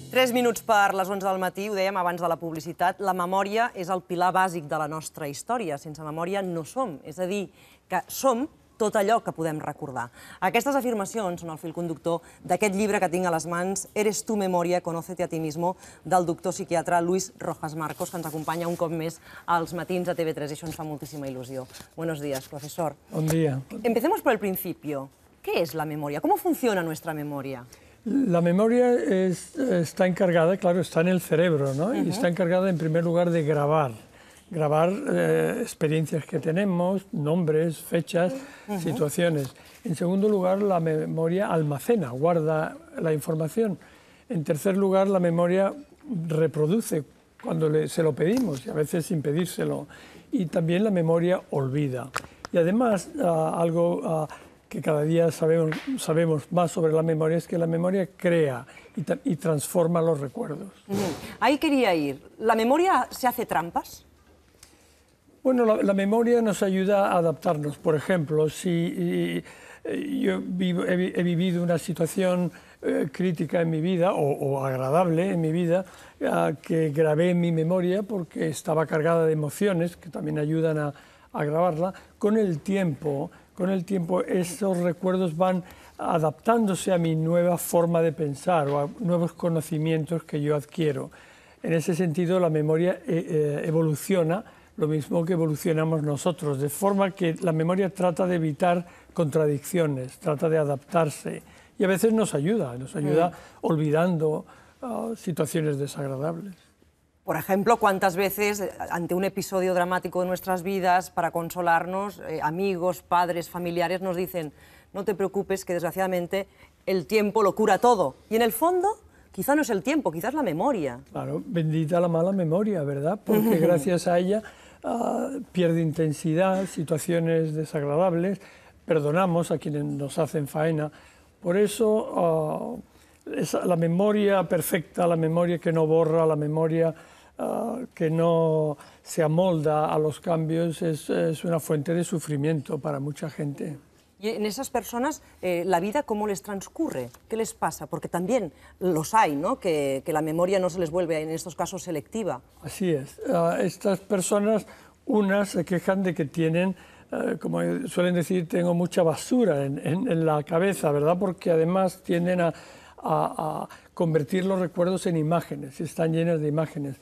3 minuts per les 11 del matí, ho dèiem abans de la publicitat, la memòria és el pilar bàsic de la nostra història. Sense memòria no som, és a dir, que som tot allò que podem recordar. Aquestes afirmacions són el fil conductor d'aquest llibre que tinc a les mans, Eres tu memoria, conócete a ti mismo, del doctor psiquiatre Luis Rojas Marcos, que ens acompanya un cop més als matins a TV3, i això ens fa moltíssima il·lusió. Buenos días, profesor. Buen día. Empecemos por el principio. ¿Qué es la memoria? ¿Cómo funciona nuestra memoria? La memoria está encargada, claro, está en el cerebro, ¿no? Y está encargada en primer lugar de grabar experiencias que tenemos, nombres, fechas, situaciones. En segundo lugar, la memoria almacena, guarda la información. En tercer lugar, la memoria reproduce cuando se lo pedimos, y a veces sin pedírselo. Y también la memoria olvida. Y además, algo que cada día sabemos más sobre la memoria es que la memoria crea y transforma los recuerdos. Ahí quería ir. ¿La memoria se hace trampas? Bueno, la memoria nos ayuda a adaptarnos. Por ejemplo, si yo he vivido una situación crítica en mi vida o agradable en mi vida, que grabé en mi memoria porque estaba cargada de emociones que también ayudan a grabarla, con el tiempo esos recuerdos van adaptándose a mi nueva forma de pensar o a nuevos conocimientos que yo adquiero. En ese sentido, la memoria evoluciona lo mismo que evolucionamos nosotros, de forma que la memoria trata de evitar contradicciones, trata de adaptarse y a veces nos ayuda olvidando situaciones desagradables. Por ejemplo, ¿cuántas veces ante un episodio dramático de nuestras vidas, para consolarnos, amigos, padres, familiares nos dicen no te preocupes, que desgraciadamente el tiempo lo cura todo? Y en el fondo, quizá no es el tiempo, quizás la memoria. Claro, bendita la mala memoria, ¿verdad? Porque gracias a ella pierde intensidad, situaciones desagradables, perdonamos a quienes nos hacen faena. Por eso la memoria perfecta, la memoria que no borra, la memoria que no se amolda a los cambios es una fuente de sufrimiento para mucha gente. Y en esas personas, la vida, ¿cómo les transcurre? ¿Qué les pasa? Porque también los hay, ¿no? Que la memoria no se les vuelve, en estos casos, selectiva. Así es. Estas personas, unas se quejan de que tienen, como suelen decir, tengo mucha basura en la cabeza, ¿verdad? Porque además tienden a convertir los recuerdos en imágenes, están llenas de imágenes.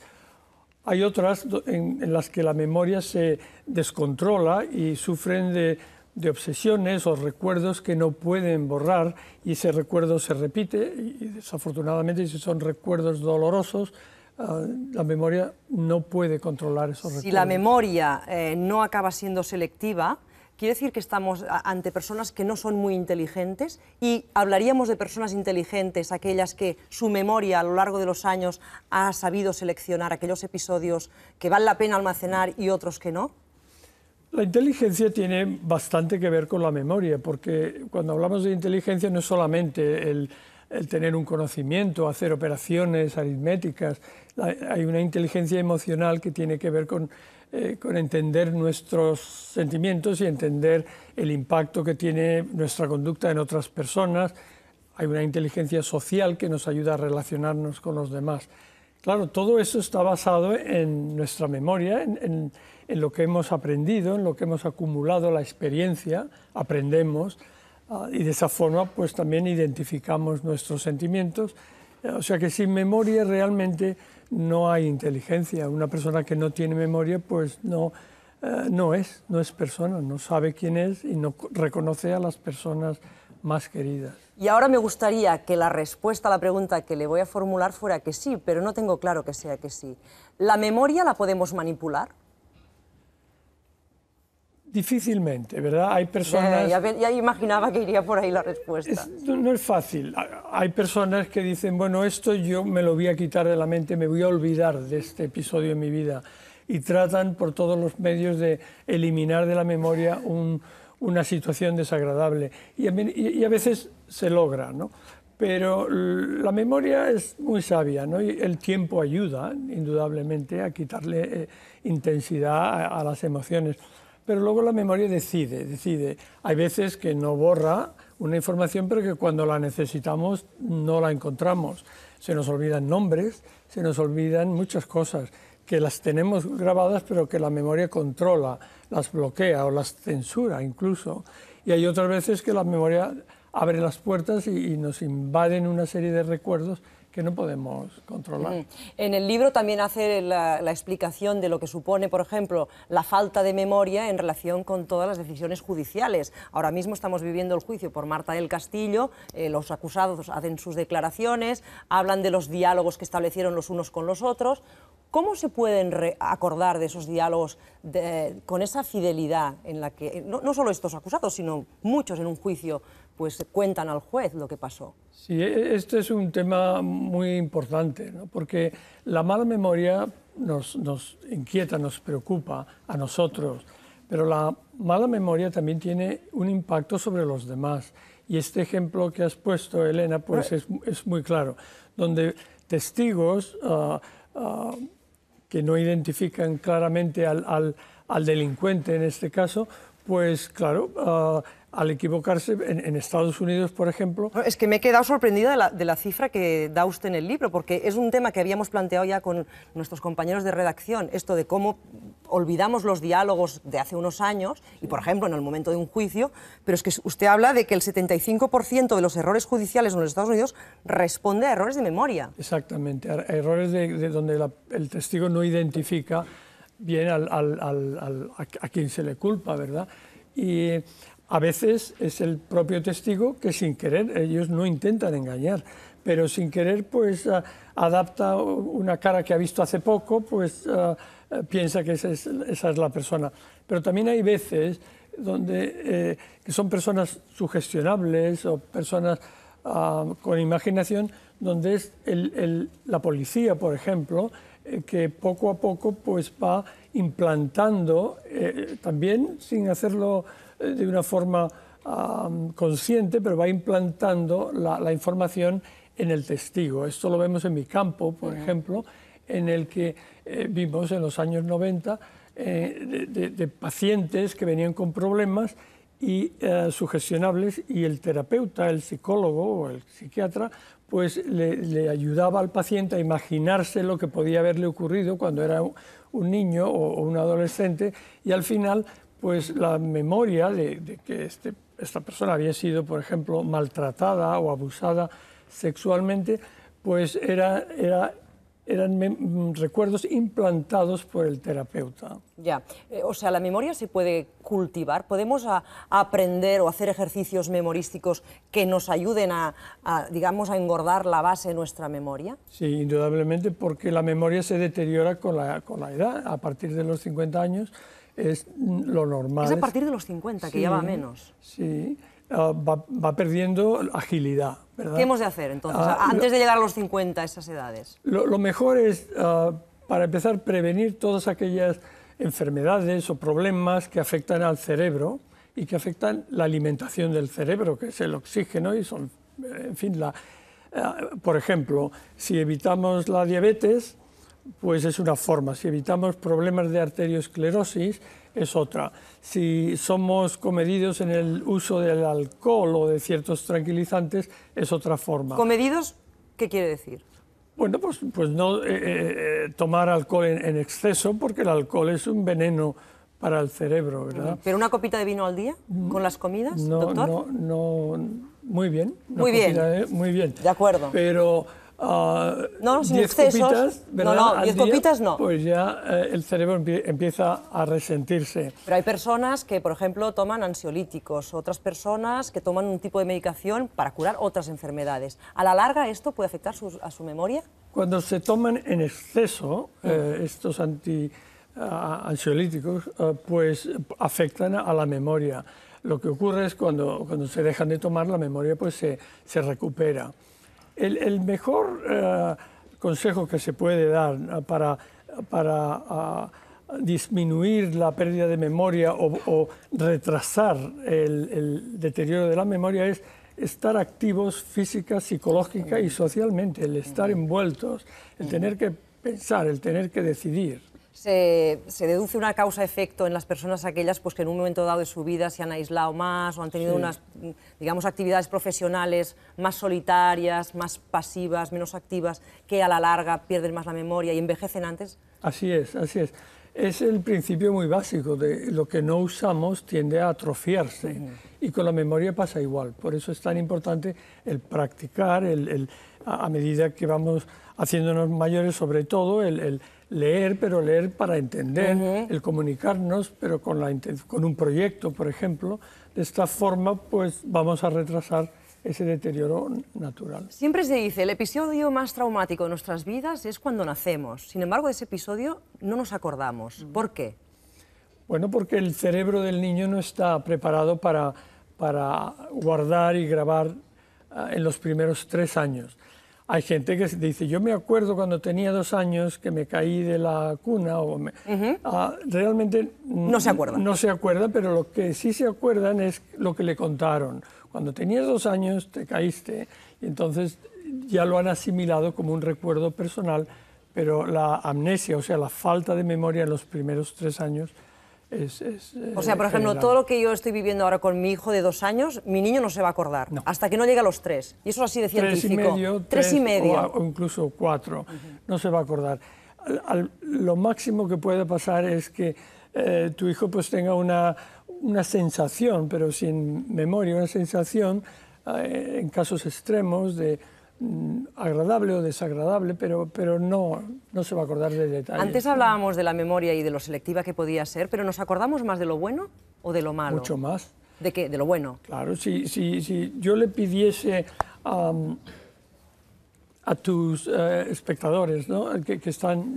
Hay otras en las que la memoria se descontrola y sufren de obsesiones o recuerdos que no pueden borrar, y ese recuerdo se repite y desafortunadamente, si son recuerdos dolorosos, la memoria no puede controlar esos recuerdos. Si la memoria no acaba siendo selectiva, quiere decir que estamos ante personas que no son muy inteligentes, y hablaríamos de personas inteligentes, aquellas que su memoria a lo largo de los años ha sabido seleccionar aquellos episodios que vale la pena almacenar y otros que no. La inteligencia tiene bastante que ver con la memoria, porque cuando hablamos de inteligencia no es solamente el tener un conocimiento, hacer operaciones aritméticas. Hay una inteligencia emocional que tiene que ver con entender nuestros sentimientos y entender el impacto que tiene nuestra conducta en otras personas. Hay una inteligencia social que nos ayuda a relacionarnos con los demás. Claro, todo eso está basado en nuestra memoria, en lo que hemos aprendido, en lo que hemos acumulado, la experiencia, aprendemos, y de esa forma pues también identificamos nuestros sentimientos. O sea que sin memoria realmente no hay inteligencia. Una persona que no tiene memoria pues no es persona, no sabe quién es y no reconoce a las personas más queridas. Y ahora me gustaría que la respuesta a la pregunta que le voy a formular fuera que sí, pero no tengo claro que sea que sí. ¿La memoria la podemos manipular? Difícilmente, ¿verdad? Hay personas... Ya imaginaba que iría por ahí la respuesta. No es fácil. Hay personas que dicen, bueno, esto yo me lo voy a quitar de la mente, me voy a olvidar de este episodio en mi vida, y tratan por todos los medios de eliminar de la memoria una situación desagradable. Y a veces se logra, ¿no? Pero la memoria es muy sabia, ¿no? Y el tiempo ayuda, indudablemente, a quitarle intensidad a las emociones. Pero luego la memoria decide. Hay veces que no borra una información, pero que cuando la necesitamos no la encontramos. Se nos olvidan nombres, se nos olvidan muchas cosas, que las tenemos grabadas, pero que la memoria controla, las bloquea o las censura incluso. Y hay otras veces que la memoria abre las puertas y nos invaden una serie de recuerdos que no podemos controlar. En el libro también hace la explicación de lo que supone, por ejemplo, la falta de memoria en relación con todas las decisiones judiciales. Ahora mismo estamos viviendo el juicio por Marta del Castillo, los acusados hacen sus declaraciones, hablan de los diálogos que establecieron los unos con los otros. ¿Cómo se pueden acordar de esos diálogos con esa fidelidad en la que no solo estos acusados, sino muchos en un juicio, pues cuentan al juez lo que pasó? Sí, este es un tema muy importante, ¿no? Porque la mala memoria nos inquieta, nos preocupa a nosotros, pero la mala memoria también tiene un impacto sobre los demás. Y este ejemplo que has puesto, Elena, pues es muy claro, donde testigos que no identifican claramente al delincuente en este caso, pues claro, al equivocarse, en Estados Unidos, por ejemplo... Es que me he quedado sorprendida de la cifra que da usted en el libro, porque es un tema que habíamos planteado ya con nuestros compañeros de redacción, esto de cómo olvidamos los diálogos de hace unos años, y por ejemplo en el momento de un juicio, pero es que usted habla de que el 75% de los errores judiciales en los Estados Unidos responde a errores de memoria. Exactamente, a errores de donde el testigo no identifica bien a quien se le culpa, ¿verdad? Y a veces es el propio testigo que sin querer, ellos no intentan engañar, pero sin querer pues adapta una cara que ha visto hace poco, pues piensa que esa es la persona. Pero también hay veces donde que son personas sugestionables o personas con imaginación, donde es la policía, por ejemplo, que poco a poco pues va implantando, también sin hacerlo de una forma consciente, pero va implantando la información en el testigo. Esto lo vemos en mi campo, por ejemplo, en el que vimos en los años 90 de pacientes que venían con problemas y sugestionables, y el terapeuta, el psicólogo o el psiquiatra, pues le ayudaba al paciente a imaginarse lo que podía haberle ocurrido cuando era un niño o un adolescente, y al final pues la memoria de que esta persona había sido, por ejemplo, maltratada o abusada sexualmente, pues eran recuerdos implantados por el terapeuta. Ya, o sea, la memoria se puede cultivar, podemos aprender o hacer ejercicios memorísticos que nos ayuden digamos, a engordar la base de nuestra memoria. Sí, indudablemente, porque la memoria se deteriora con la edad. A partir de los 50 años es lo normal. Es a partir de los 50, que ya va menos. Sí, va perdiendo agilidad, ¿verdad? ¿Qué hemos de hacer entonces, antes de llegar a los 50, a esas edades? Lo mejor es, para empezar, prevenir todas aquellas enfermedades o problemas que afectan al cerebro y que afectan la alimentación del cerebro, que es el oxígeno y son, en fin, por ejemplo, si evitamos la diabetes, pues es una forma. Si evitamos problemas de arteriosclerosis, es otra. Si somos comedidos en el uso del alcohol o de ciertos tranquilizantes, es otra forma. ¿Comedidos qué quiere decir? Bueno, pues no tomar alcohol en exceso, porque el alcohol es un veneno para el cerebro, ¿verdad? ¿Pero una copita de vino al día con las comidas, doctor? No, muy bien. Muy bien. Muy bien. De acuerdo. Pero... no, sin 10 excesos. copitas, ¿verdad? No, 10 copitas no. Pues ya el cerebro empieza a resentirse. Pero hay personas que, por ejemplo, toman ansiolíticos, otras personas que toman un tipo de medicación para curar otras enfermedades. ¿A la larga esto puede afectar a su memoria? Cuando se toman en exceso estos ansiolíticos, pues afectan a la memoria. Lo que ocurre es cuando se dejan de tomar, la memoria pues se recupera. El mejor consejo que se puede dar para disminuir la pérdida de memoria o retrasar el deterioro de la memoria es estar activos física, psicológica y socialmente, el estar envueltos, el tener que pensar, el tener que decidir. se deduce una causa-efecto en las personas aquellas pues, que en un momento dado de su vida se han aislado más o han tenido unas, digamos, actividades profesionales más solitarias, más pasivas, menos activas, que a la larga pierden más la memoria y envejecen antes? Así es, así es. Es el principio muy básico de lo que no usamos tiende a atrofiarse y con la memoria pasa igual. Por eso es tan importante el practicar, a medida que vamos haciéndonos mayores, sobre todo el leer, pero leer para entender, el comunicarnos, pero con un proyecto, por ejemplo. De esta forma, pues vamos a retrasar ese deterioro natural. Siempre se dice, el episodio más traumático de nuestras vidas es cuando nacemos. Sin embargo, de ese episodio no nos acordamos. ¿Por qué? Bueno, porque el cerebro del niño no está preparado para guardar y grabar en los primeros 3 años. Hay gente que dice, yo me acuerdo cuando tenía 2 años que me caí de la cuna. Realmente no se acuerda. No se acuerda, pero lo que sí se acuerdan es lo que le contaron. Cuando tenías 2 años te caíste y entonces ya lo han asimilado como un recuerdo personal, pero la amnesia, o sea, la falta de memoria en los primeros 3 años o sea, por ejemplo, todo lo que yo estoy viviendo ahora con mi hijo de 2 años, mi niño no se va a acordar, hasta que no llegue a los 3. Y eso es así de científico. 3 y medio. O incluso 4, no se va a acordar. Lo máximo que puede pasar es que tu hijo pues tenga una sensación, pero sin memoria, una sensación en casos extremos de agradable o desagradable, pero no se va a acordar de detalles. Antes hablábamos de la memoria y de lo selectiva que podía ser, pero ¿nos acordamos más de lo bueno o de lo malo? Mucho más. ¿De qué? ¿De lo bueno? Claro, si yo le pidiese a tus espectadores, ¿no? que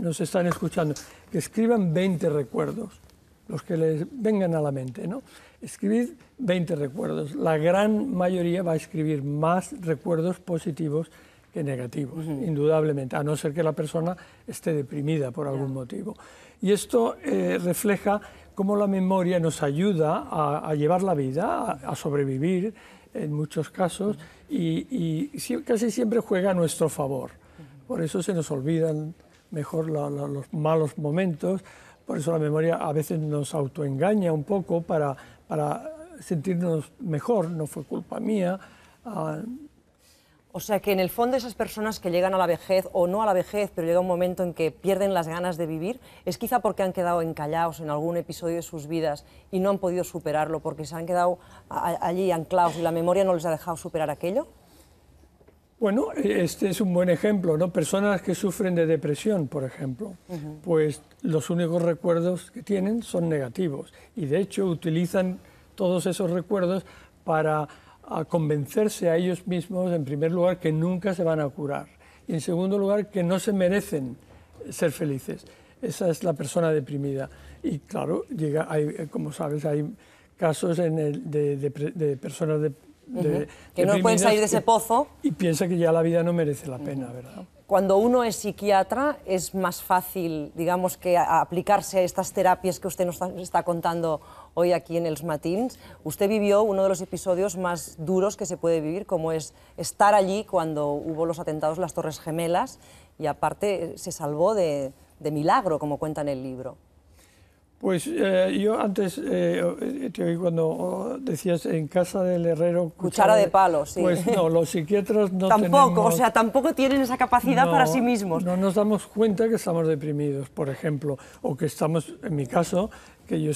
nos están escuchando, que escriban 20 recuerdos, los que les vengan a la mente, ¿no? Escribid 20 recuerdos. La gran mayoría va a escribir más recuerdos positivos que negativos, indudablemente, a no ser que la persona esté deprimida por algún motivo. Y esto refleja cómo la memoria nos ayuda a llevar la vida, a sobrevivir en muchos casos, y casi siempre juega a nuestro favor. Por eso se nos olvidan mejor los malos momentos. Por eso la memoria a veces nos autoengaña un poco para sentirnos mejor, no fue culpa mía. O sea que en el fondo esas personas que llegan a la vejez, o no a la vejez, pero llega un momento en que pierden las ganas de vivir, es quizá porque han quedado encallados en algún episodio de sus vidas y no han podido superarlo, porque se han quedado allí anclados y la memoria no les ha dejado superar aquello. Bueno, este es un buen ejemplo, ¿no? Personas que sufren de depresión, por ejemplo, pues los únicos recuerdos que tienen son negativos y de hecho utilizan todos esos recuerdos para convencerse a ellos mismos, en primer lugar, que nunca se van a curar y en segundo lugar, que no se merecen ser felices. Esa es la persona deprimida y claro, como sabes, hay casos de personas que no pueden salir de ese pozo. Y piensa que ya la vida no merece la pena, ¿verdad? Cuando uno es psiquiatra es más fácil, digamos, que aplicarse a estas terapias que usted nos está contando hoy aquí en Els Matins. Usted vivió uno de los episodios más duros que se puede vivir, como es estar allí cuando hubo los atentados en las Torres Gemelas y aparte se salvó de milagro, como cuenta en el libro. Pues yo antes te oí cuando decías en casa del herrero... Cuchara de palo, sí. Pues no, los psiquiatras no tampoco, o sea, tampoco tienen esa capacidad para sí mismos. No nos damos cuenta que estamos deprimidos, por ejemplo, o que estamos, en mi caso, que yo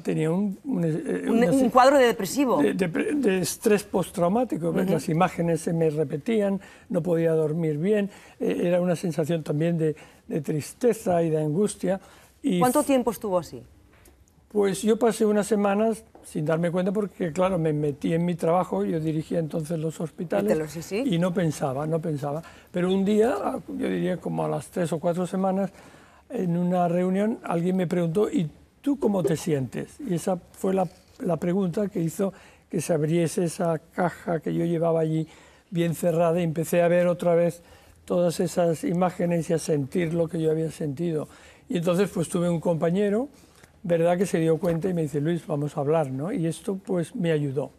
tenía un cuadro de depresivo. De estrés postraumático, las imágenes se me repetían, no podía dormir bien, era una sensación también de tristeza y de angustia. ¿Cuánto tiempo estuvo así? Pues yo pasé unas semanas sin darme cuenta porque, claro, me metí en mi trabajo, yo dirigía entonces los hospitales y no pensaba. Pero un día, yo diría como a las 3 o 4 semanas, en una reunión alguien me preguntó, ¿y tú cómo te sientes? Y esa fue la pregunta que hizo que se abriese esa caja que yo llevaba allí bien cerrada y empecé a ver otra vez todas esas imágenes y a sentir lo que yo había sentido. Y entonces pues tuve un compañero, ¿verdad?, que se dio cuenta y me dice, Luis, vamos a hablar, ¿no? Y esto pues me ayudó.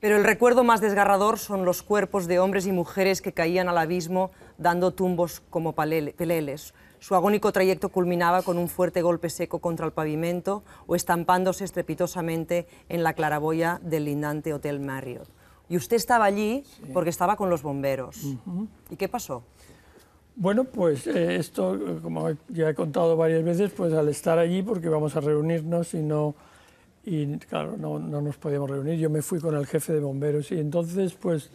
Pero el recuerdo más desgarrador son los cuerpos de hombres y mujeres que caían al abismo dando tumbos como peleles. Su agónico trayecto culminaba con un fuerte golpe seco contra el pavimento o estampándose estrepitosamente en la claraboya del lindante Hotel Marriott. Y usted estaba allí porque estaba con los bomberos. ¿Y qué pasó? Bueno, pues esto, como ya he contado varias veces, pues al estar allí, porque vamos a reunirnos y claro, no nos podíamos reunir, yo me fui con el jefe de bomberos y entonces pues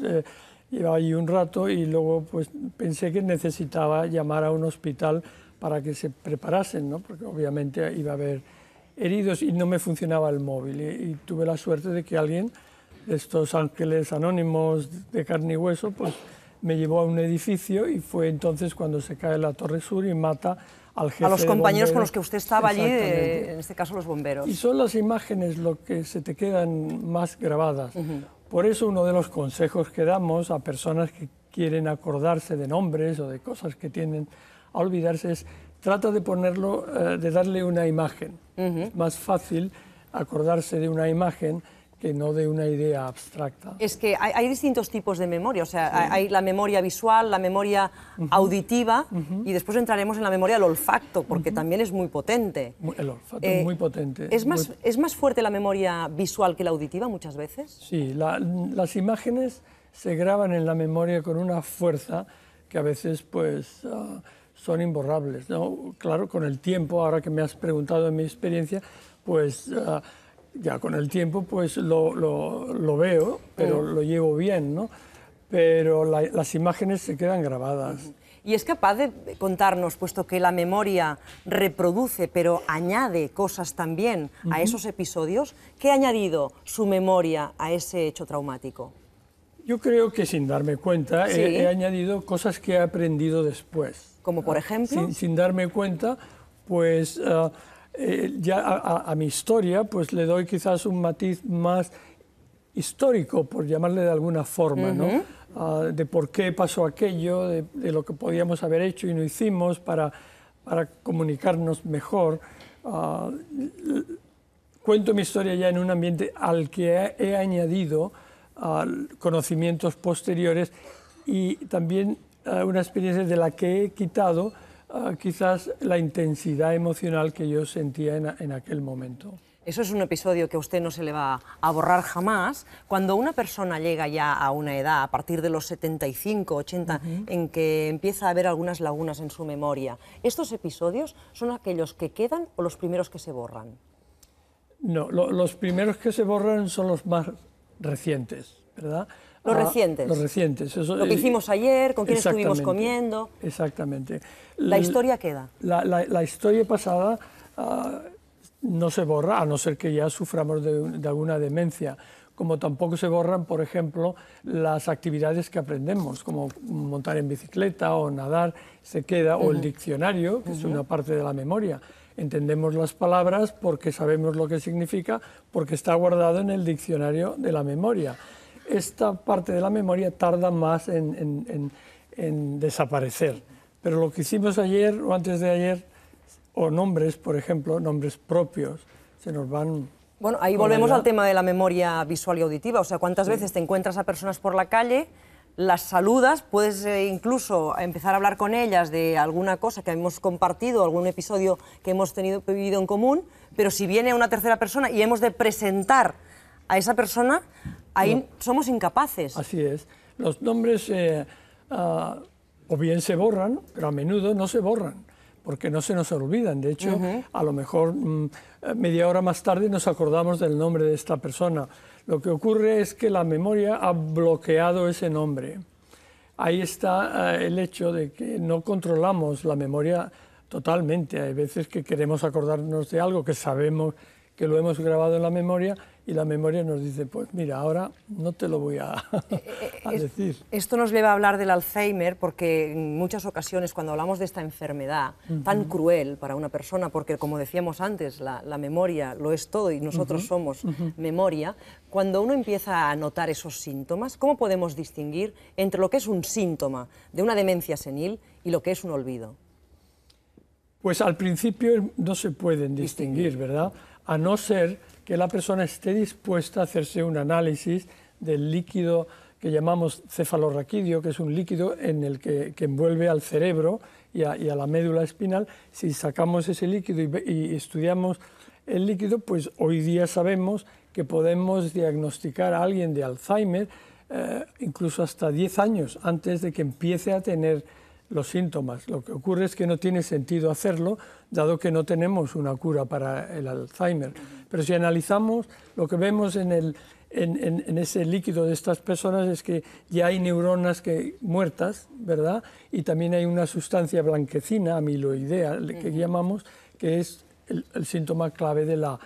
llevaba allí un rato y luego pues pensé que necesitaba llamar a un hospital para que se preparasen, ¿no? Porque obviamente iba a haber heridos y no me funcionaba el móvil y tuve la suerte de que alguien de estos ángeles anónimos de carne y hueso pues me llevó a un edificio y fue entonces cuando se cae la Torre Sur y mata al jefe de bomberos. A los compañeros con los que usted estaba allí, en este caso los bomberos. Y son las imágenes lo que se te quedan más grabadas. Por eso uno de los consejos que damos a personas que quieren acordarse de nombres o de cosas que tienden a olvidarse es trata de ponerlo, de darle una imagen. Es más fácil acordarse de una imagen que no de una idea abstracta. Es que hay distintos tipos de memoria, o sea, hay la memoria visual, la memoria auditiva, y después entraremos en la memoria del olfacto, porque también es muy potente. El olfato es muy potente. ¿Es más fuerte la memoria visual que la auditiva muchas veces? Sí, las imágenes se graban en la memoria con una fuerza que a veces pues son imborrables, ¿no? Claro, con el tiempo, ahora que me has preguntado en mi experiencia, pues ya con el tiempo pues lo veo, pero lo llevo bien, ¿no? Pero las imágenes se quedan grabadas. Y es capaz de contarnos, puesto que la memoria reproduce, pero añade cosas también a esos episodios, ¿qué ha añadido su memoria a ese hecho traumático? Yo creo que sin darme cuenta ¿Sí? he añadido cosas que he aprendido después. ¿Como por ejemplo? Sin darme cuenta, pues ya a mi historia pues le doy quizás un matiz más histórico, por llamarle de alguna forma, ¿no? De por qué pasó aquello, de lo que podíamos haber hecho y no hicimos para comunicarnos mejor. Cuento mi historia ya en un ambiente al que he añadido conocimientos posteriores y también una experiencia de la que he quitado quizás la intensidad emocional que yo sentía en aquel momento. Eso es un episodio que a usted no se le va a borrar jamás. Cuando una persona llega ya a una edad, a partir de los 75, 80, en que empieza a haber algunas lagunas en su memoria, ¿estos episodios son aquellos que quedan o los primeros que se borran? No, los primeros que se borran son los más recientes, ¿verdad? Los recientes. Los recientes. Eso, lo que hicimos ayer, con quién estuvimos comiendo. Exactamente. La historia queda. La historia pasada no se borra, a no ser que ya suframos de alguna demencia, como tampoco se borran, por ejemplo, las actividades que aprendemos, como montar en bicicleta o nadar, se queda, o el diccionario, que es una parte de la memoria. Entendemos las palabras porque sabemos lo que significa, porque está guardado en el diccionario de la memoria. Esta parte de la memoria tarda más en desaparecer, pero lo que hicimos ayer o antes de ayer, o nombres, por ejemplo, nombres propios, se nos van... Bueno, ahí volvemos al tema de la memoria visual y auditiva, o sea, ¿cuántas veces te encuentras a personas por la calle, las saludas, puedes incluso empezar a hablar con ellas de alguna cosa que hemos compartido, algún episodio que hemos vivido en común, pero si viene una tercera persona y hemos de presentar a esa persona, ahí somos incapaces. Así es. Los nombres o bien se borran, pero a menudo no se borran, porque no se nos olvidan. De hecho, a lo mejor media hora más tarde nos acordamos del nombre de esta persona. Lo que ocurre es que la memoria ha bloqueado ese nombre. Ahí está el hecho de que no controlamos la memoria totalmente. Hay veces que queremos acordarnos de algo que sabemos que lo hemos grabado en la memoria y la memoria nos dice, pues mira, ahora no te lo voy a decir. Esto nos lleva a hablar del Alzheimer porque en muchas ocasiones cuando hablamos de esta enfermedad tan cruel para una persona, porque como decíamos antes, la memoria lo es todo y nosotros somos memoria, cuando uno empieza a notar esos síntomas, ¿cómo podemos distinguir entre lo que es un síntoma de una demencia senil y lo que es un olvido? Pues al principio no se pueden distinguir, ¿verdad? A no ser que la persona esté dispuesta a hacerse un análisis del líquido que llamamos cefalorraquídeo, que es un líquido en el que envuelve al cerebro y a la médula espinal. Si sacamos ese líquido y estudiamos el líquido, pues hoy día sabemos que podemos diagnosticar a alguien de Alzheimer incluso hasta 10 años antes de que empiece a tener los síntomas. Lo que ocurre es que no tiene sentido hacerlo, dado que no tenemos una cura para el Alzheimer. Pero si analizamos, lo que vemos en ese líquido de estas personas es que ya hay neuronas muertas, ¿verdad? Y también hay una sustancia blanquecina, amiloidea, que llamamos, que es el síntoma clave de la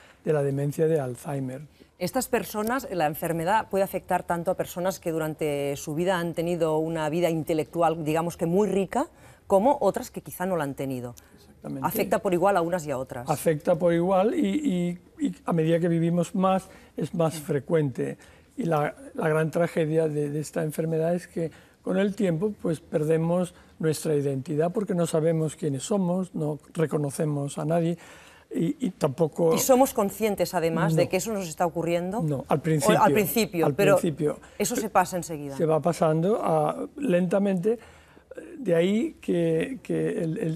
demencia de Alzheimer. Estas personas, la enfermedad puede afectar tanto a personas que durante su vida han tenido una vida intelectual, digamos que muy rica, como otras que quizá no la han tenido. Exactamente. Afecta por igual a unas y a otras. Afecta por igual y a medida que vivimos más es más frecuente. Y la gran tragedia de esta enfermedad es que con el tiempo pues perdemos nuestra identidad porque no sabemos quiénes somos, no reconocemos a nadie. Y tampoco... ¿Y somos conscientes, además, de que eso nos está ocurriendo? No, al principio. Pero eso se pasa enseguida. Se va pasando lentamente. De ahí que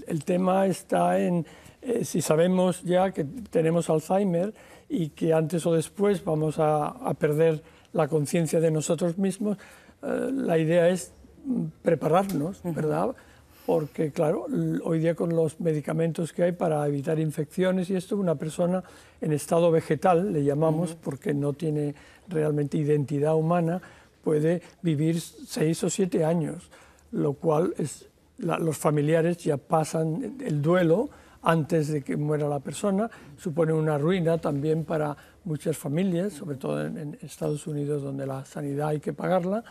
el tema está en si sabemos ya que tenemos Alzheimer y que antes o después vamos a perder la conciencia de nosotros mismos, la idea es prepararnos, ¿verdad? Porque, claro, hoy día con los medicamentos que hay para evitar infecciones y esto, una persona en estado vegetal, le llamamos, porque no tiene realmente identidad humana, puede vivir 6 o 7 años, lo cual los familiares ya pasan el duelo antes de que muera la persona, supone una ruina también para muchas familias, sobre todo en Estados Unidos, donde la sanidad hay que pagarla.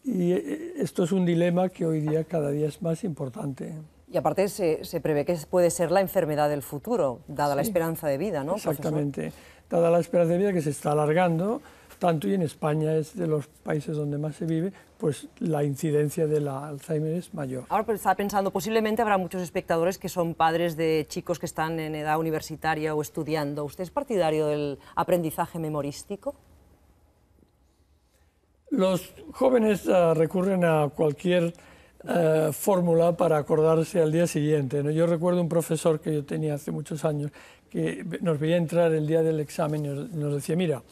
Y esto es un dilema que hoy día cada día es más importante. Y aparte se prevé que puede ser la enfermedad del futuro, dada la esperanza de vida, ¿no, exactamente. profesor? Dada la esperanza de vida que se está alargando, tanto y en España es de los países donde más se vive, pues la incidencia del Alzheimer es mayor. Ahora pues, estaba pensando, posiblemente habrá muchos espectadores que son padres de chicos que están en edad universitaria o estudiando. ¿Usted es partidario del aprendizaje memorístico? Los jóvenes recurren a cualquier fórmula para acordarse al día siguiente, ¿no? Yo recuerdo un profesor que yo tenía hace muchos años que nos veía entrar el día del examen y nos decía, mira,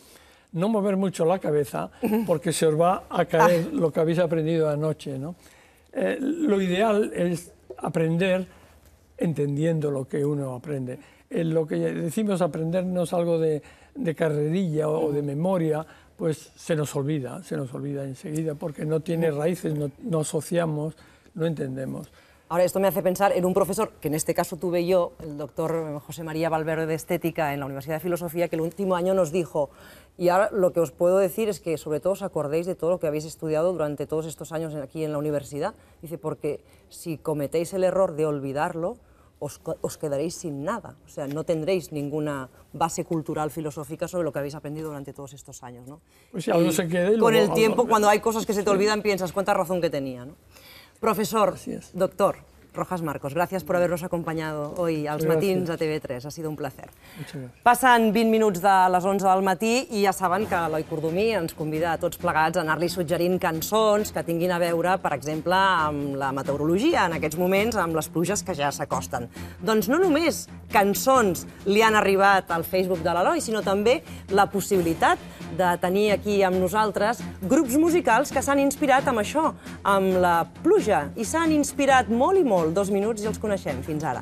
no mover mucho la cabeza porque se os va a caer lo que habéis aprendido anoche, ¿no? Lo ideal es aprender entendiendo lo que uno aprende. Lo que decimos aprendernos algo de carrerilla o de memoria, pues se nos olvida enseguida, porque no tiene raíces, no asociamos, no entendemos. Ahora, esto me hace pensar en un profesor, que en este caso tuve yo, el doctor José María Valverde de Estética en la Universidad de Filosofía, que el último año nos dijo, y ahora lo que os puedo decir es que sobre todo os acordéis de todo lo que habéis estudiado durante todos estos años aquí en la universidad, dice, porque si cometéis el error de olvidarlo, os quedaréis sin nada, o sea, no tendréis ninguna base cultural filosófica sobre lo que habéis aprendido durante todos estos años, ¿no? Pues si algo se quede, con el tiempo, cuando hay cosas que se te olvidan, piensas cuánta razón que tenía, ¿no? Profesor, doctor Rojas Marcos, gràcies per haver-nos acompanyat hoy als matins a TV3, ha sido un placer. Passen 20 minuts de les 11 del matí i ja saben que l'Eloi Cordomí ens convida a tots plegats a anar-li suggerint cançons que tinguin a veure, per exemple, amb la meteorologia, en aquests moments, amb les pluges que ja s'acosten. Doncs no només cançons li han arribat al Facebook de l'Eloi, sinó també la possibilitat de tenir aquí amb nosaltres grups musicals que s'han inspirat amb això, amb la pluja, i s'han inspirat molt i molt. 2 minuts i els coneixem. Fins ara.